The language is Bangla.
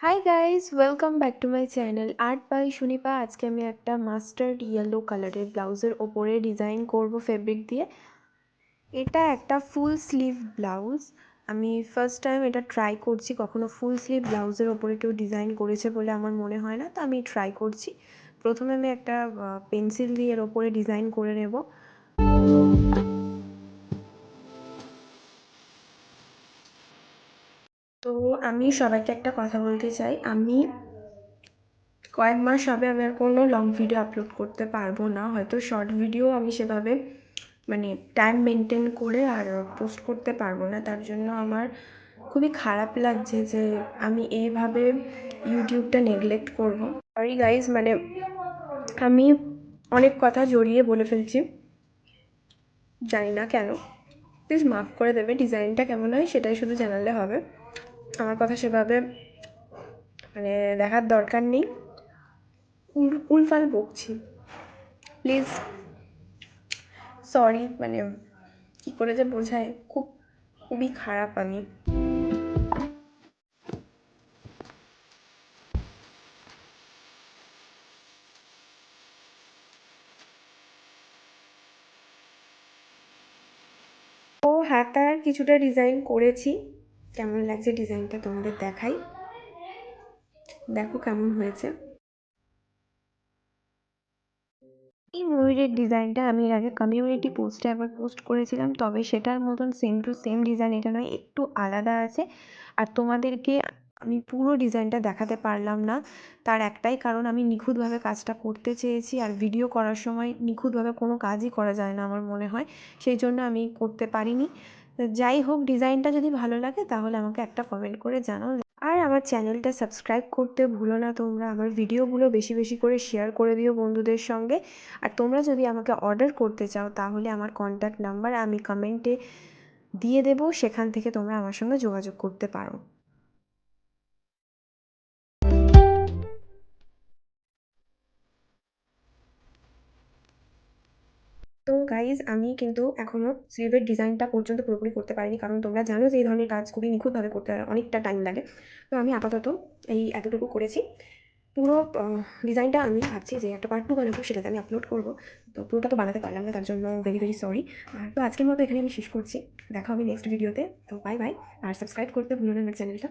High guys, welcome back to my channel art by Sunipa. আজকে আমি একটা মাস্টার্ড ইয়েলো কালারের ব্লাউজের ওপরে ডিজাইন করব ফেব্রিক দিয়ে। এটা একটা ফুল স্লিভ ব্লাউজ। আমি ফার্স্ট টাইম এটা ট্রাই করছি। কখনো ফুল স্লিভ ব্লাউজের ওপরে কেউ ডিজাইন করেছে বলে আমার মনে হয় না, তো আমি ট্রাই করছি। প্রথমে আমি একটা পেন্সিল দিয়ে এর ওপরে ডিজাইন করে নেব। তো আমি সবাইকে একটা কথা বলতে চাই, আমি কয়েক মাস হবে আমি আর কোনো লং ভিডিও আপলোড করতে পারবো না। হয়তো শর্ট ভিডিও আমি সেভাবে টাইম মেনটেন করে আর পোস্ট করতে পারবো না। তার জন্য আমার খুবই খারাপ লাগছে যে আমি এইভাবে ইউটিউবটা নেগলেক্ট করবো। সরি গাইজ, আমি অনেক কথা জড়িয়ে বলে ফেলছি, জানি না কেন। প্লিজ মাফ করে দেবে। ডিজাইনটা কেমন হয় সেটাই শুধু জানালে হবে, আমার কথা সেভাবে দেখার দরকার নেই। উলফাল বকছি, প্লিজ সরি। কী করে যে বোঝায়, খুবই খারাপ আমি। ও হাতার কিছুটা ডিজাইন করেছি। কেমন লাগছে ডিজাইনটা তোমাদের দেখাই, দেখো কেমন হয়েছে। এই ময়ূরের ডিজাইনটা আমি এর আগে কমিউনিটি পোস্টে একবার পোস্ট করেছিলাম, তবে সেটার মতন সেম টু সেম ডিজাইন এটা নয়, একটু আলাদা আছে। আর তোমাদেরকে আমি পুরো ডিজাইনটা দেখাতে পারলাম না, তার একটাই কারণ, আমি নিখুঁতভাবে কাজটা করতে চেয়েছি। আর ভিডিও করার সময় নিখুঁতভাবে কোনো কাজই করা যায় না আমার মনে হয়, সেই জন্য আমি করতে পারিনি। যাই হোক, ডিজাইনটা যদি ভালো লাগে তাহলে আমাকে একটা কমেন্ট করে জানাও। আর আমার চ্যানেলটা সাবস্ক্রাইব করতে ভুলো না তোমরা। আমার ভিডিওগুলো বেশি বেশি করে শেয়ার করে দিও বন্ধুদের সঙ্গে। আর তোমরা যদি আমাকে অর্ডার করতে চাও তাহলে আমার কন্ট্যাক্ট নাম্বার আমি কমেন্টে দিয়ে দেবো, সেখান থেকে তোমরা আমার সঙ্গে যোগাযোগ করতে পারো। তো গাইজ, আমি কিন্তু এখনও স্লিভের ডিজাইনটা পর্যন্ত পুরোপুরি করতে পারিনি, কারণ তোমরা জানো যে এই ধরনের কাজ খুবই নিখুঁতভাবে করতে হয়, অনেকটা টাইম লাগে। তো আমি আপাতত এই এতটুকু করেছি। পুরো ডিজাইনটা আমি ভাবছি যে একটা পার্ট টু বানাবো, সেটাতে আমি আপলোড করবো। তো পুরোটা তো বানাতে পারলাম না, তার জন্য ভেরি ভেরি সরি। তো আজকের মতো এখানে আমি শেষ করছি। দেখা হবে নেক্সট ভিডিওতে। তো বাই বাই। আর সাবস্ক্রাইব করতে ভুলো না আমার চ্যানেলটা।